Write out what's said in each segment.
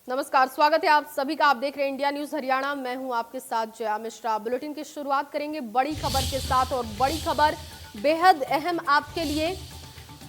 नमस्कार, स्वागत है आप सभी का। आप देख रहे हैं इंडिया न्यूज हरियाणा। मैं हूं आपके साथ जया मिश्रा। बुलेटिन की शुरुआत करेंगे बड़ी खबर के साथ और बड़ी खबर बेहद अहम आपके लिए।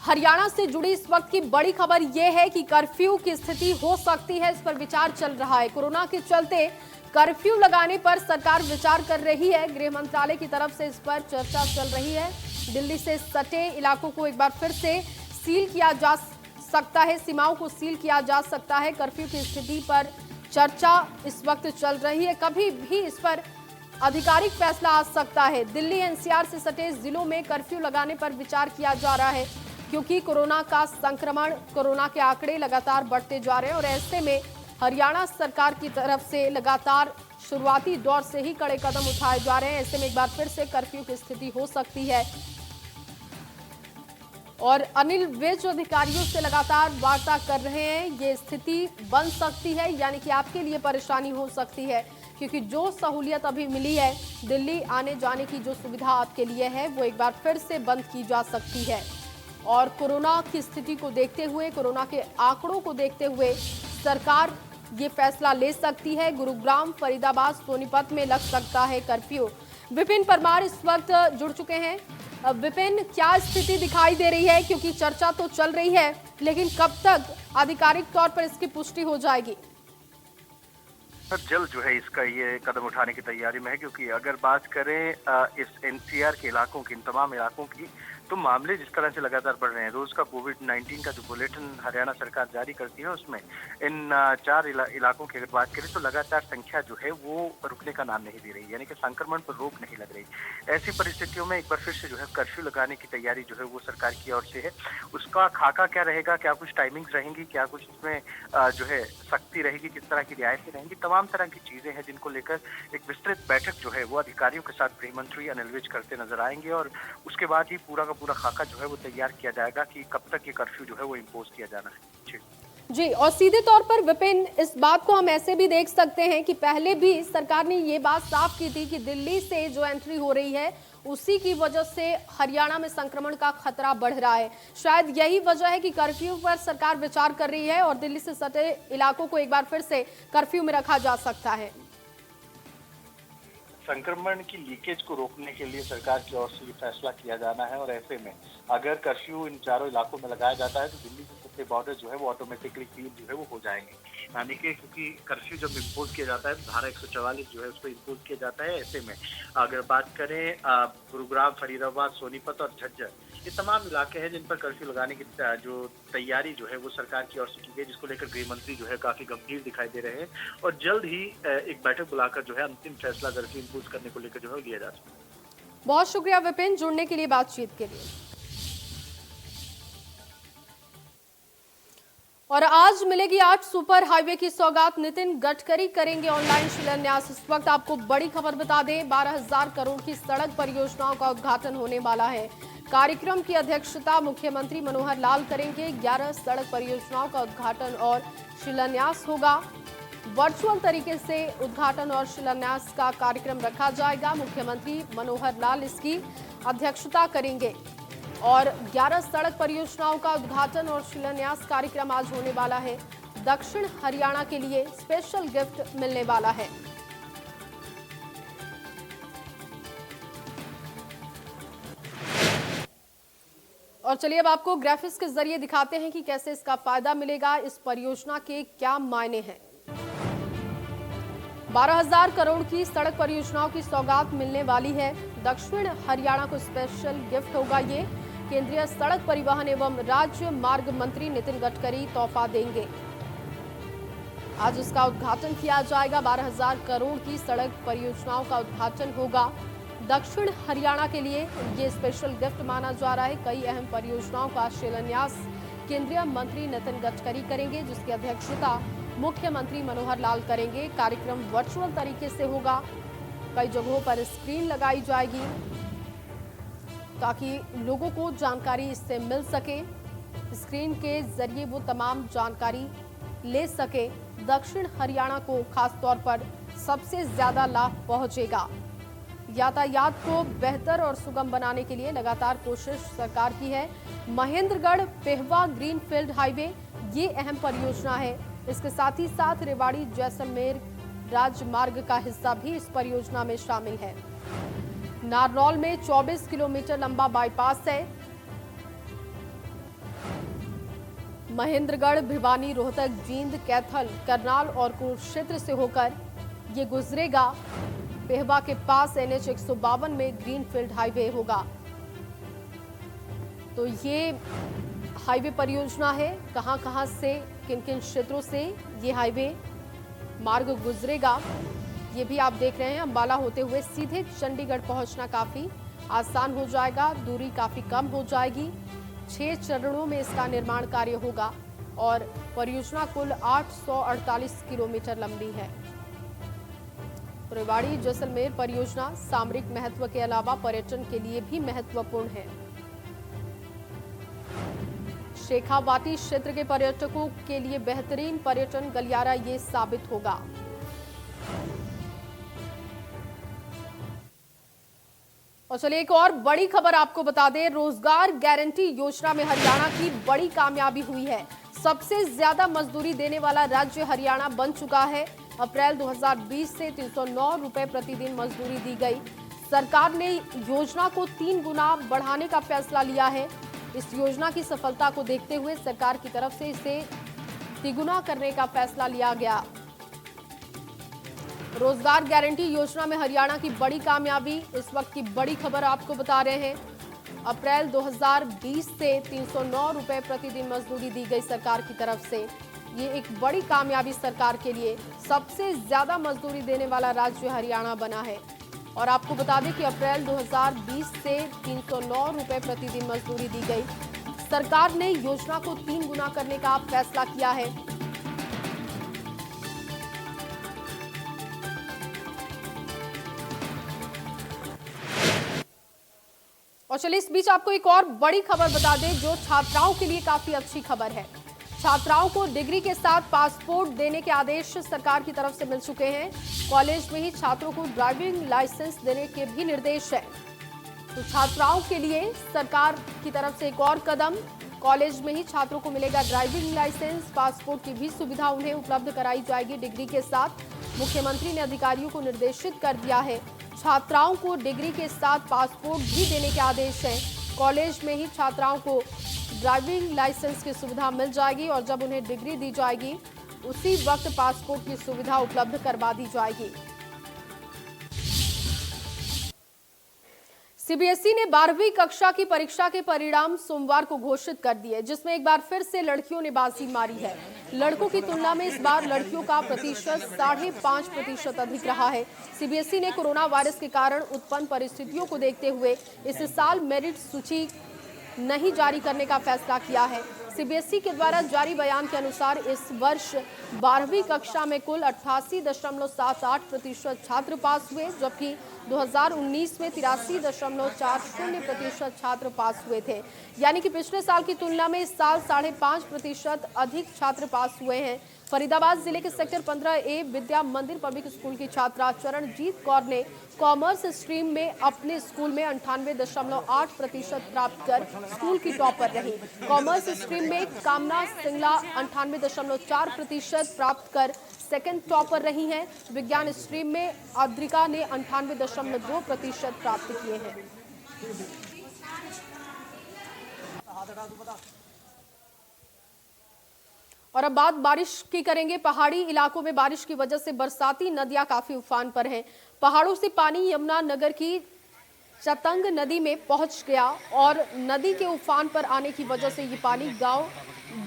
हरियाणा से जुड़ी इस वक्त की बड़ी खबर यह है कि कर्फ्यू की स्थिति हो सकती है, इस पर विचार चल रहा है। कोरोना के चलते कर्फ्यू लगाने पर सरकार विचार कर रही है। गृह मंत्रालय की तरफ से इस पर चर्चा चल रही है। दिल्ली से सटे इलाकों को एक बार फिर से सील किया जा सकता है, सीमाओं को सील किया जा सकता है। कर्फ्यू की स्थिति पर चर्चा इस वक्त चल रही है। कभी भी इस पर आधिकारिक फैसला आ सकता है। दिल्ली एनसीआर से सटे जिलों में कर्फ्यू लगाने पर विचार किया जा रहा है, क्योंकि कोरोना का संक्रमण, कोरोना के आंकड़े लगातार बढ़ते जा रहे हैं और ऐसे में हरियाणा सरकार की तरफ से लगातार शुरुआती दौर से ही कड़े कदम उठाए जा रहे हैं। ऐसे में एक बार फिर से कर्फ्यू की स्थिति हो सकती है और अनिल विज अधिकारियों से लगातार वार्ता कर रहे हैं। ये स्थिति बन सकती है, यानी कि आपके लिए परेशानी हो सकती है, क्योंकि जो सहूलियत अभी मिली है, दिल्ली आने जाने की जो सुविधा आपके लिए है, वो एक बार फिर से बंद की जा सकती है। और कोरोना की स्थिति को देखते हुए, कोरोना के आंकड़ों को देखते हुए सरकार ये फैसला ले सकती है। गुरुग्राम, फरीदाबाद, सोनीपत में लग सकता है कर्फ्यू। विपिन परमार इस वक्त जुड़ चुके हैं। विपिन, क्या स्थिति दिखाई दे रही है, क्योंकि चर्चा तो चल रही है, लेकिन कब तक आधिकारिक तौर पर इसकी पुष्टि हो जाएगी? जल्द जो है इसका ये कदम उठाने की तैयारी में है, क्योंकि अगर बात करें इस एनसीआर के इलाकों की, इन तमाम इलाकों की, तो मामले जिस तरह से लगातार बढ़ रहे हैं। रोज का कोविड-19 का जो बुलेटिन हरियाणा सरकार जारी करती है, उसमें इन 4 इलाकों की अगर बात करें तो लगातार संख्या जो है वो रुकने का नाम नहीं दे रही, यानी कि संक्रमण पर रोक नहीं लग रही। ऐसी परिस्थितियों में एक बार फिर से जो है कर्फ्यू लगाने की तैयारी जो है वो सरकार की ओर से है। उसका खाका क्या रहेगा, क्या कुछ टाइमिंग्स रहेंगी, क्या कुछ इसमें जो है सख्ती रहेगी, किस तरह की रियायतें रहेंगी, तमाम तरह की चीजें हैं जिनको लेकर एक विस्तृत बैठक जो है वो अधिकारियों के साथ गृह मंत्री अनिल विज करते नजर आएंगे और उसके बाद ही पूरा का पूरा खाका जो है वो तैयार किया जाएगा कि कब तक ये कर्फ्यू जो है वो इम्पोज किया जाना है। जी, और सीधे तौर पर विपिन, इस बात को हम ऐसे भी देख सकते हैं कि पहले भी सरकार ने ये बात साफ की थी कि दिल्ली से जो एंट्री हो रही है, उसी की वजह से हरियाणा में संक्रमण का खतरा बढ़ रहा है। शायद यही वजह है कि कर्फ्यू पर सरकार विचार कर रही है और दिल्ली से सटे इलाकों को एक बार फिर से कर्फ्यू में रखा जा सकता है। संक्रमण की लीकेज को रोकने के लिए सरकार की ओर से ये फैसला किया जाना है और ऐसे में अगर कर्फ्यू इन चारों इलाकों में लगाया जाता है तो दिल्ली से बॉर्डर जो है वो ऑटोमेटिकली सील जो है वो हो जाएंगे, यानी कि क्योंकि कर्फ्यू जब इम्पोज किया जाता है तो धारा 144 जो है उसको इम्पोज किया जाता है। ऐसे में अगर बात करें गुरुग्राम, फरीदाबाद, सोनीपत और झज्जर, ये तमाम इलाके हैं जिन पर कर्फ्यू लगाने की जो तैयारी जो है वो सरकार की ओर से की गई, जिसको लेकर गृह मंत्री जो है काफी गंभीर दिखाई दे रहे हैं और जल्द ही एक बैठक बुलाकर जो है अंतिम फैसला कर्फ्यू इम्पोज करने को लेकर जो है लिया जा सकता है। बहुत शुक्रिया विपिन, जुड़ने के लिए, बातचीत के लिए। और आज मिलेगी 8 सुपर हाईवे की सौगात, नितिन गडकरी करेंगे ऑनलाइन शिलान्यास। इस वक्त आपको बड़ी खबर बता दें, 12,000 करोड़ की सड़क परियोजनाओं का उद्घाटन होने वाला है। कार्यक्रम की अध्यक्षता मुख्यमंत्री मनोहर लाल करेंगे। 11 सड़क परियोजनाओं का उद्घाटन और शिलान्यास होगा। वर्चुअल तरीके से उद्घाटन और शिलान्यास का कार्यक्रम रखा जाएगा। मुख्यमंत्री मनोहर लाल इसकी अध्यक्षता करेंगे और 11 सड़क परियोजनाओं का उद्घाटन और शिलान्यास कार्यक्रम आज होने वाला है। दक्षिण हरियाणा के लिए स्पेशल गिफ्ट मिलने वाला है। और चलिए अब आपको ग्राफिक्स के जरिए दिखाते हैं कि कैसे इसका फायदा मिलेगा, इस परियोजना के क्या मायने हैं। 12,000 करोड़ की सड़क परियोजनाओं की सौगात मिलने वाली है। दक्षिण हरियाणा को स्पेशल गिफ्ट होगा ये। केंद्रीय सड़क परिवहन एवं राज्य मार्ग मंत्री नितिन गडकरी तोहफा देंगे। आज इसका उद्घाटन किया जाएगा। 12,000 करोड़ की सड़क परियोजनाओं का उद्घाटन होगा। दक्षिण हरियाणा के लिए ये स्पेशल गिफ्ट माना जा रहा है। कई अहम परियोजनाओं का शिलान्यास केंद्रीय मंत्री नितिन गडकरी करेंगे, जिसकी अध्यक्षता मुख्यमंत्री मनोहर लाल करेंगे। कार्यक्रम वर्चुअल तरीके से होगा। कई जगहों पर स्क्रीन लगाई जाएगी ताकि लोगों को जानकारी इससे मिल सके, स्क्रीन के जरिए वो तमाम जानकारी ले सके। दक्षिण हरियाणा को खास तौर पर सबसे ज्यादा लाभ पहुंचेगा। यातायात को बेहतर और सुगम बनाने के लिए लगातार कोशिश सरकार की है। महेंद्रगढ़ पेहवा ग्रीनफील्ड हाईवे ये अहम परियोजना है। इसके साथ ही साथ रेवाड़ी जैसलमेर राजमार्ग का हिस्सा भी इस परियोजना में शामिल है। नारनौल में 24 किलोमीटर लंबा बाईपास है। महेंद्रगढ़, भिवानी, रोहतक, जींद, कैथल, करनाल और कुरुक्षेत्र से होकर ये गुजरेगा। पेहवा के पास NH 152 में ग्रीनफील्ड हाईवे होगा। तो ये हाईवे परियोजना है। कहां-कहां से, किन-किन क्षेत्रों से ये हाईवे मार्ग गुजरेगा, ये भी आप देख रहे हैं। अंबाला होते हुए सीधे चंडीगढ़ पहुंचना काफी आसान हो जाएगा, दूरी काफी कम हो जाएगी। 6 चरणों में इसका निर्माण कार्य होगा और परियोजना कुल 848 किलोमीटर लंबी है। रेवाड़ी जैसलमेर परियोजना सामरिक महत्व के अलावा पर्यटन के लिए भी महत्वपूर्ण है। शेखावाटी क्षेत्र के पर्यटकों के लिए बेहतरीन पर्यटन गलियारा ये साबित होगा। और चलिए एक और बड़ी खबर आपको बता दें, रोजगार गारंटी योजना में हरियाणा की बड़ी कामयाबी हुई है। सबसे ज्यादा मजदूरी देने वाला राज्य हरियाणा बन चुका है। अप्रैल 2020 से 309 रुपए प्रतिदिन मजदूरी दी गई। सरकार ने योजना को 3 गुना बढ़ाने का फैसला लिया है। इस योजना की सफलता को देखते हुए सरकार की तरफ से इसे तिगुना करने का फैसला लिया गया। रोजगार गारंटी योजना में हरियाणा की बड़ी कामयाबी, इस वक्त की बड़ी खबर आपको बता रहे हैं। अप्रैल 2020 से 309 रुपए प्रतिदिन मजदूरी दी गई सरकार की तरफ से। ये एक बड़ी कामयाबी सरकार के लिए। सबसे ज्यादा मजदूरी देने वाला राज्य हरियाणा बना है। और आपको बता दें कि अप्रैल 2020 से 309 रुपए प्रतिदिन मजदूरी दी गई। सरकार ने योजना को 3 गुना करने का फैसला किया है। और चलिए इस बीच आपको एक और बड़ी खबर बता दें जो छात्राओं के लिए काफी अच्छी खबर है। छात्राओं को डिग्री के साथ पासपोर्ट देने के आदेश सरकार की तरफ से मिल चुके हैं। कॉलेज में ही छात्रों को ड्राइविंग लाइसेंस देने के भी निर्देश है। तो छात्राओं के लिए सरकार की तरफ से एक और कदम। कॉलेज में ही छात्रों को मिलेगा ड्राइविंग लाइसेंस, पासपोर्ट की भी सुविधा उन्हें उपलब्ध कराई जाएगी डिग्री के साथ। मुख्यमंत्री ने अधिकारियों को निर्देशित कर दिया है। छात्राओं को डिग्री के साथ पासपोर्ट भी देने के आदेश हैं। कॉलेज में ही छात्राओं को ड्राइविंग लाइसेंस की सुविधा मिल जाएगी और जब उन्हें डिग्री दी जाएगी उसी वक्त पासपोर्ट की सुविधा उपलब्ध करवा दी जाएगी। सीबीएसई ने 12वीं कक्षा की परीक्षा के परिणाम सोमवार को घोषित कर दिए, जिसमें एक बार फिर से लड़कियों ने बाजी मारी है। लड़कों की तुलना में इस बार लड़कियों का प्रतिशत 5.5% अधिक रहा है। सीबीएसई ने कोरोना वायरस के कारण उत्पन्न परिस्थितियों को देखते हुए इस साल मेरिट सूची नहीं जारी करने का फैसला किया है। सीबीएसई के द्वारा जारी बयान के अनुसार इस वर्ष 12वीं कक्षा में कुल 88.78% छात्र पास हुए, जबकि 2019 में 83.40% छात्र पास हुए थे। यानी कि पिछले साल की तुलना में इस साल 5.5% अधिक छात्र पास हुए हैं। फरीदाबाद जिले के सेक्टर 15A विद्या मंदिर पब्लिक स्कूल की छात्रा चरणजीत कौर ने कॉमर्स स्ट्रीम में अपने स्कूल में 98.8% प्राप्त कर स्कूल की टॉपर रही। कॉमर्स स्ट्रीम में कामना सिंगला 98.4% प्राप्त कर सेकंड टॉपर रही हैं। विज्ञान स्ट्रीम में आद्रिका ने 98.2% प्राप्त किए हैं। और अब बात बारिश की करेंगे। पहाड़ी इलाकों में बारिश की वजह से बरसाती नदियां काफी उफान पर हैं। पहाड़ों से पानी यमुना नगर की चतंग नदी में पहुंच गया और नदी के उफान पर आने की वजह से ये पानी गांव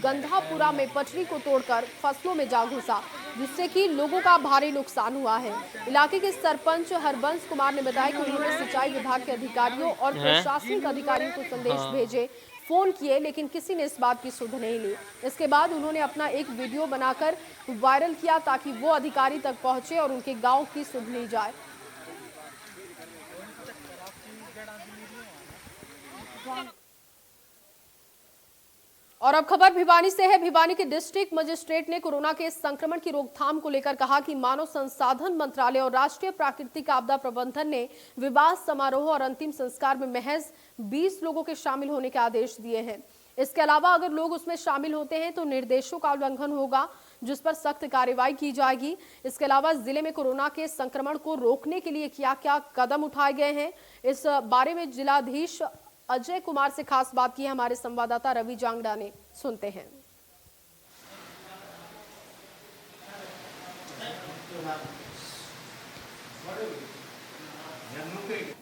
गंधापुरा में पटरी को तोड़कर फसलों में जा घुसा, जिससे कि लोगों का भारी नुकसान हुआ है। इलाके के सरपंच हरबंस कुमार ने बताया कि उन्होंने सिंचाई विभाग के अधिकारियों और प्रशासनिक अधिकारियों को संदेश भेजे, फोन किए, लेकिन किसी ने इस बात की सुध नहीं ली। इसके बाद उन्होंने अपना एक वीडियो बनाकर वायरल किया ताकि वो अधिकारी तक पहुंचे और उनके गांव की सुध ली जाए। और अब खबर भिवानी से है। भिवानी के डिस्ट्रिक्ट मजिस्ट्रेट ने कोरोना के संक्रमण की रोकथाम को लेकर कहा कि मानव संसाधन मंत्रालय और राष्ट्रीय प्राकृतिक आपदा प्रबंधन ने विवाह समारोह और अंतिम संस्कार में महज 20 लोगों के शामिल होने के आदेश दिए हैं। इसके अलावा अगर लोग उसमें शामिल होते हैं तो निर्देशों का उल्लंघन होगा। जिस पर सख्त कार्रवाई की जाएगी। इसके अलावा जिले में कोरोना के संक्रमण को रोकने के लिए क्या क्या कदम उठाए गए हैं, इस बारे में जिलाधीश अजय कुमार से खास बात की है हमारे संवाददाता रवि जांगड़ा ने। सुनते हैं।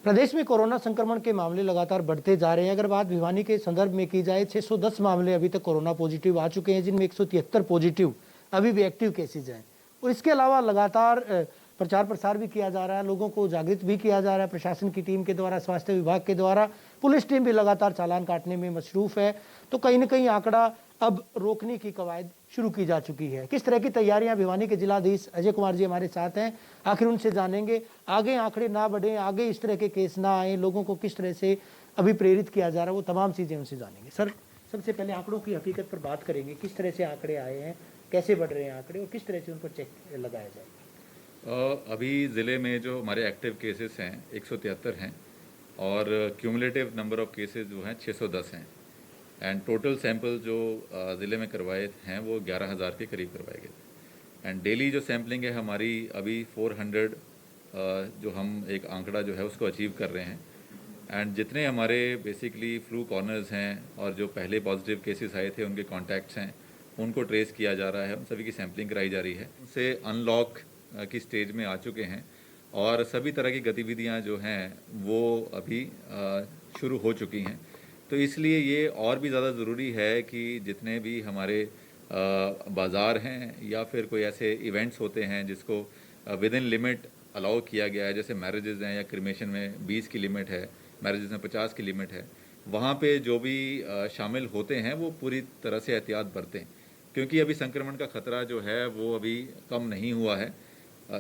प्रदेश में कोरोना संक्रमण के मामले लगातार बढ़ते जा रहे हैं। अगर बात भिवानी के संदर्भ में की जाए, 610 मामले अभी तक कोरोना पॉजिटिव आ चुके हैं, जिनमें 173 पॉजिटिव अभी भी एक्टिव केसेज हैं। और इसके अलावा लगातार प्रचार प्रसार भी किया जा रहा है, लोगों को जागृत भी किया जा रहा है प्रशासन की टीम के द्वारा, स्वास्थ्य विभाग के द्वारा। पुलिस टीम भी लगातार चालान काटने में मसरूफ है। तो कहीं न कहीं आंकड़ा अब रोकने की कवायद शुरू की जा चुकी है। किस तरह की तैयारियां भिवानी के जिलाधीश अजय कुमार जी हमारे साथ हैं, आखिर उनसे जानेंगे। आगे आंकड़े ना बढ़े, आगे इस तरह के केस ना आए, लोगों को किस तरह से अभी प्रेरित किया जा रहा है, वो तमाम चीज़ें उनसे जानेंगे। सर, सबसे पहले आंकड़ों की हकीकत पर बात करेंगे। किस तरह से आंकड़े आए हैं, कैसे बढ़ रहे हैं आंकड़े, और किस तरह से उन पर चेक लगाया जाए? अभी ज़िले में जो हमारे एक्टिव केसेस हैं 173 हैं, और क्यूमुलेटिव नंबर ऑफ केसेस जो हैं 610 हैं। एंड टोटल सैंपल जो ज़िले में करवाए हैं वो 11,000 के करीब करवाए गए थे। एंड डेली जो सैम्पलिंग है हमारी अभी 400 जो हम एक आंकड़ा जो है उसको अचीव कर रहे हैं। एंड जितने हमारे बेसिकली फ्लू कॉर्नर्स हैं और जो पहले पॉजिटिव केसेस आए थे उनके कॉन्टैक्ट्स हैं, उनको ट्रेस किया जा रहा है, उन सभी की सैम्पलिंग कराई जा रही है। उनसे अनलॉक की स्टेज में आ चुके हैं और सभी तरह की गतिविधियां जो हैं वो अभी शुरू हो चुकी हैं। तो इसलिए ये और भी ज़्यादा ज़रूरी है कि जितने भी हमारे बाज़ार हैं या फिर कोई ऐसे इवेंट्स होते हैं जिसको विद इन लिमिट अलाउ किया गया है, जैसे मैरिजेज़ हैं या क्रिमेशन में 20 की लिमिट है, मैरिजेज़ में 50 की लिमिट है, वहाँ पे जो भी शामिल होते हैं वो पूरी तरह से एहतियात बरतें, क्योंकि अभी संक्रमण का ख़तरा जो है वो अभी कम नहीं हुआ है।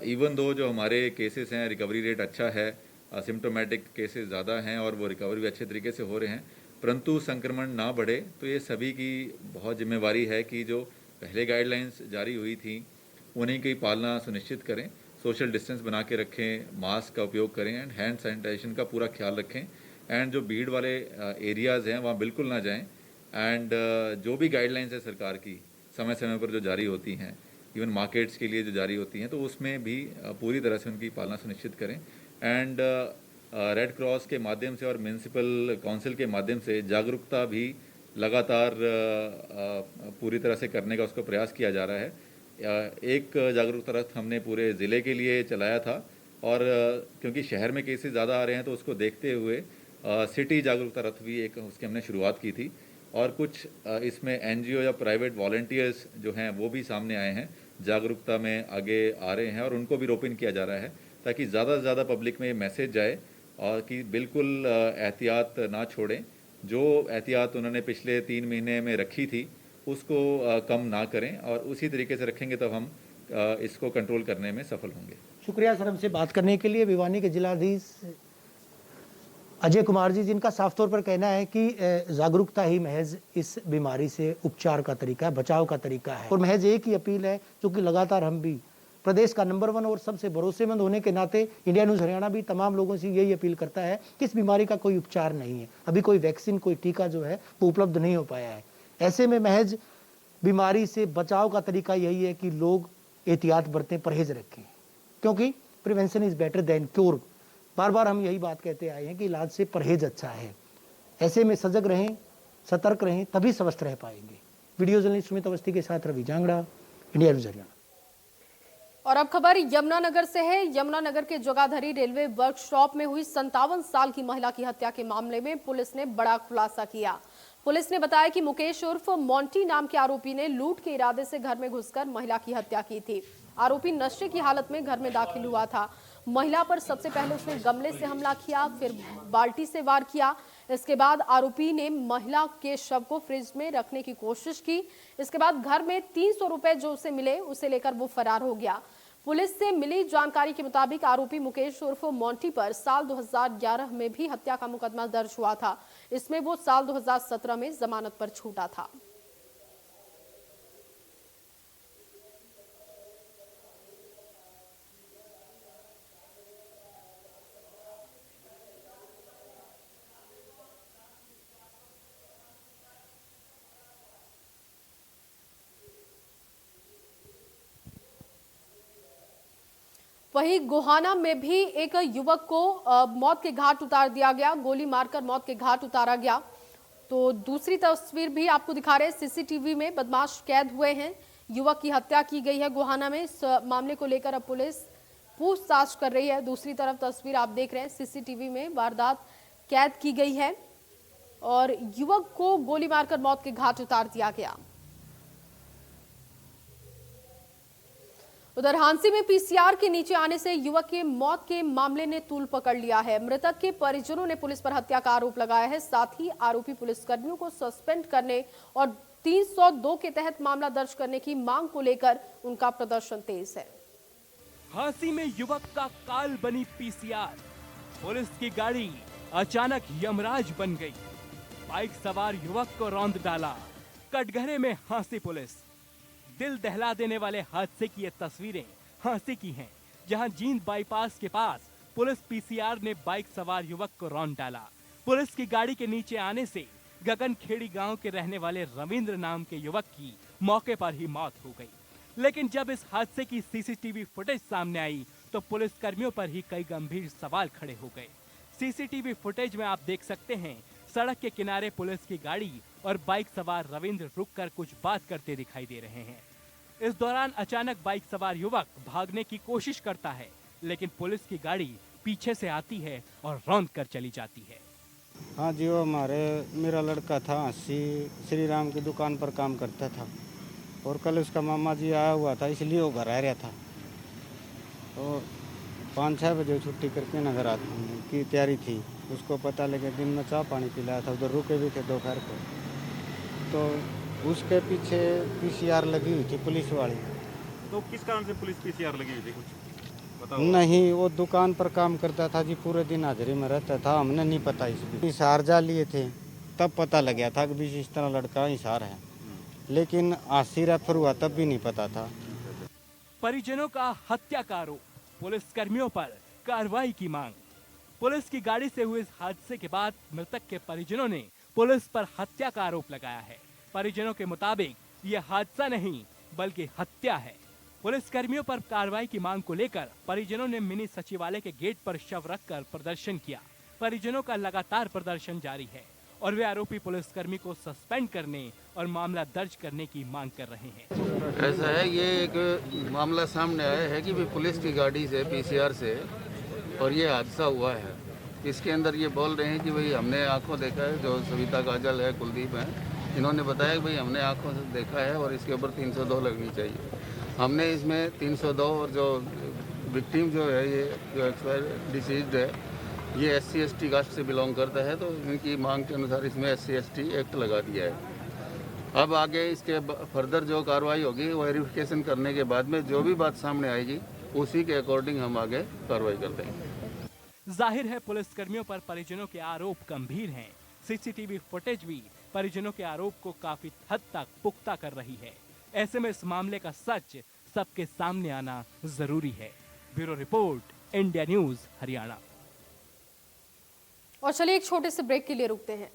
इवन दो जो हमारे केसेस हैं रिकवरी रेट अच्छा है, सिम्टोमेटिक केसेस ज़्यादा हैं और वो रिकवरी भी अच्छे तरीके से हो रहे हैं, परंतु संक्रमण ना बढ़े तो ये सभी की बहुत जिम्मेवारी है कि जो पहले गाइडलाइंस जारी हुई थी उन्हीं की पालना सुनिश्चित करें, सोशल डिस्टेंस बना के रखें, मास्क का उपयोग करें एंड हैंड सैनिटाइजेशन का पूरा ख्याल रखें। एंड जो भीड़ वाले एरियाज़ हैं वहाँ बिल्कुल ना जाएं। एंड जो भी गाइडलाइंस है सरकार की समय समय पर जो जारी होती हैं, इवन मार्केट्स के लिए जो जारी होती हैं, तो उसमें भी पूरी तरह से उनकी पालना सुनिश्चित करें। एंड रेड क्रॉस के माध्यम से और म्यूनसिपल काउंसिल के माध्यम से जागरूकता भी लगातार पूरी तरह से करने का उसको प्रयास किया जा रहा है। एक जागरूकता रथ हमने पूरे ज़िले के लिए चलाया था और क्योंकि शहर में केसेस ज़्यादा आ रहे हैं तो उसको देखते हुए सिटी जागरूकता रथ भी एक उसकी हमने शुरुआत की थी। और कुछ इसमें एनजीओ या प्राइवेट वॉलंटियर्स जो हैं वो भी सामने आए हैं, जागरूकता में आगे आ रहे हैं और उनको भी रोपिन किया जा रहा है ताकि ज़्यादा से ज़्यादा पब्लिक में ये मैसेज जाए और कि बिल्कुल एहतियात ना छोड़ें। जो एहतियात उन्होंने पिछले 3 महीने में रखी थी उसको कम ना करें और उसी तरीके से रखेंगे तब हम इसको कंट्रोल करने में सफल होंगे। शुक्रिया सर हमसे बात करने के लिए। भिवानी के जिलाधीश अजय कुमार जी, जिनका साफ तौर पर कहना है कि जागरूकता ही महज इस बीमारी से उपचार का तरीका है, बचाव का तरीका है। और महज एक ही अपील है, क्योंकि लगातार हम भी प्रदेश का नंबर 1 और सबसे भरोसेमंद होने के नाते इंडिया न्यूज़ हरियाणा भी तमाम लोगों से यही अपील करता है कि इस बीमारी का कोई उपचार नहीं है, अभी कोई वैक्सीन, कोई टीका जो है वो उपलब्ध नहीं हो पाया है। ऐसे में महज बीमारी से बचाव का तरीका यही है कि लोग एहतियात बरतें, परहेज रखें, क्योंकि prevention is better than cure. बार बार हम यही बात कहते आए हैं कि इलाज से परहेज अच्छा है। ऐसे में सजग रहें, सतर्क रहें, तभी स्वस्थ रह पाएंगे। वीडियो जर्नलिस्ट सुमित अवस्थी के साथ रवि जांगड़ा, इंडिया न्यूज़ हरियाणा। और अब खबर यमुनानगर से है। यमुनानगर के जोगाधरी रेलवे वर्कशॉप में हुई 57 साल की महिला की हत्या के मामले में पुलिस ने बड़ा खुलासा किया। पुलिस ने बताया कि मुकेश उर्फ मोंटी नाम के आरोपी ने लूट के इरादे से घर में घुसकर महिला की हत्या की थी। आरोपी नशे की हालत में घर में दाखिल हुआ था। महिला पर सबसे पहले उसने गमले से हमला किया, फिर बाल्टी से वार किया। इसके बाद आरोपी ने महिला के शव को फ्रिज में रखने की कोशिश की। इसके बाद घर में 300 रुपए जो उसे मिले उसे लेकर वो फरार हो गया। पुलिस से मिली जानकारी के मुताबिक आरोपी मुकेश उर्फ मोंटी पर साल 2011 में भी हत्या का मुकदमा दर्ज हुआ था। इसमें वो साल 2017 में जमानत पर छूटा था। वहीं गोहाना में भी एक युवक को मौत के घाट उतार दिया गया, गोली मारकर मौत के घाट उतारा गया। तो दूसरी तस्वीर भी आपको दिखा रहे हैं, सीसीटीवी में बदमाश कैद हुए हैं। युवक की हत्या की गई है गोहाना में। इस मामले को लेकर अब पुलिस पूछताछ कर रही है। दूसरी तरफ तस्वीर आप देख रहे हैं, सीसीटीवी में वारदात कैद की गई है और युवक को गोली मारकर मौत के घाट उतार दिया गया। उधर हांसी में पीसीआर के नीचे आने से युवक की मौत के मामले ने तूल पकड़ लिया है। मृतक के परिजनों ने पुलिस पर हत्या का आरोप लगाया है। साथ ही आरोपी पुलिसकर्मियों को सस्पेंड करने और 302 के तहत मामला दर्ज करने की मांग को लेकर उनका प्रदर्शन तेज है। हांसी में युवक का काल बनी पीसीआर, पुलिस की गाड़ी अचानक यमराज बन गई। बाइक सवार युवक को रौंद डाला, कटघरे में हांसी पुलिस। दिल दहला देने वाले हादसे की ये तस्वीरें हांसी की हैं, जहां जींद बाईपास के पास पुलिस पीसीआर ने बाइक सवार युवक को रौंद डाला। पुलिस की गाड़ी के नीचे आने से गगनखेड़ी गांव के रहने वाले रविंद्र नाम के युवक की मौके पर ही मौत हो गई। लेकिन जब इस हादसे की सीसीटीवी फुटेज सामने आई तो पुलिस कर्मियों पर ही कई गंभीर सवाल खड़े हो गए। सीसीटीवी फुटेज में आप देख सकते हैं, सड़क के किनारे पुलिस की गाड़ी और बाइक सवार रविंद्र रुककर कुछ बात करते दिखाई दे रहे हैं। इस दौरान अचानक बाइक सवार युवक भागने की कोशिश करता है, लेकिन पुलिस की गाड़ी पीछे से आती है और रौंद कर चली जाती है। हाँ जी, वो मेरा लड़का था, श्री राम की दुकान पर काम करता था और कल उसका मामा जी आया हुआ था, इसलिए वो घर आ रहा था। और 5-6 बजे छुट्टी करके नगर आने की तैयारी थी। उसको पता लगे दिन में चाय पानी पिलाया था, उधर रुके भी थे दोपहर को। तो उसके पीछे पीसीआर लगी हुई थी पुलिस वाली। तो किस कारण से पुलिस पीसीआर लगी हुई थी, कुछ बताओ? नहीं, वो दुकान पर काम करता था जी, पूरे दिन हाजिरी में रहता था। हमने नहीं पता इसलिए हिसार जा लिए थे, तब पता लग गया था कि भी इस तरह लड़का हिसार है। लेकिन आसी रेफर हुआ तब भी नहीं पता था। परिजनों का हत्या का आरोप, पुलिस कर्मियों पर कार्रवाई की मांग। पुलिस की गाड़ी से हुए इस हादसे के बाद मृतक के परिजनों ने पुलिस पर हत्या का आरोप लगाया है। परिजनों के मुताबिक यह हादसा नहीं बल्कि हत्या है। पुलिस कर्मियों पर कार्रवाई की मांग को लेकर परिजनों ने मिनी सचिवालय के गेट पर शव रखकर प्रदर्शन किया। परिजनों का लगातार प्रदर्शन जारी है और वे आरोपी पुलिसकर्मी को सस्पेंड करने और मामला दर्ज करने की मांग कर रहे हैं। ऐसा है, ये एक मामला सामने आया है कि भी पुलिस की गाड़ी से पीसीआर से और ये हादसा हुआ है। इसके अंदर ये बोल रहे हैं कि भाई हमने आंखों देखा है, जो सविता काजल है, कुलदीप है, इन्होंने बताया कि भाई हमने आंखों से देखा है और इसके ऊपर 302 लगनी चाहिए। हमने इसमें 302 और जो विक्टिम जो है, ये जो एक्सपायर डिसीज्ड है, ये SC/ST कास्ट से बिलोंग करता है। तो इनकी मांग के अनुसार इसमें SC/ST एक्ट लगा दिया है। अब आगे इसके फर्दर जो कार्रवाई होगी वो वेरिफिकेशन करने के बाद में जो भी बात सामने आएगी उसी के अकॉर्डिंग हम आगे कार्रवाई कर देंगे। जाहिर है पुलिस कर्मियों पर परिजनों के आरोप गंभीर हैं। सीसीटीवी फुटेज भी परिजनों के आरोप को काफी हद तक पुख्ता कर रही है। ऐसे में इस मामले का सच सबके सामने आना जरूरी है। Bureau report, India news Haryana. और चलिए एक छोटे से ब्रेक के लिए रुकते हैं।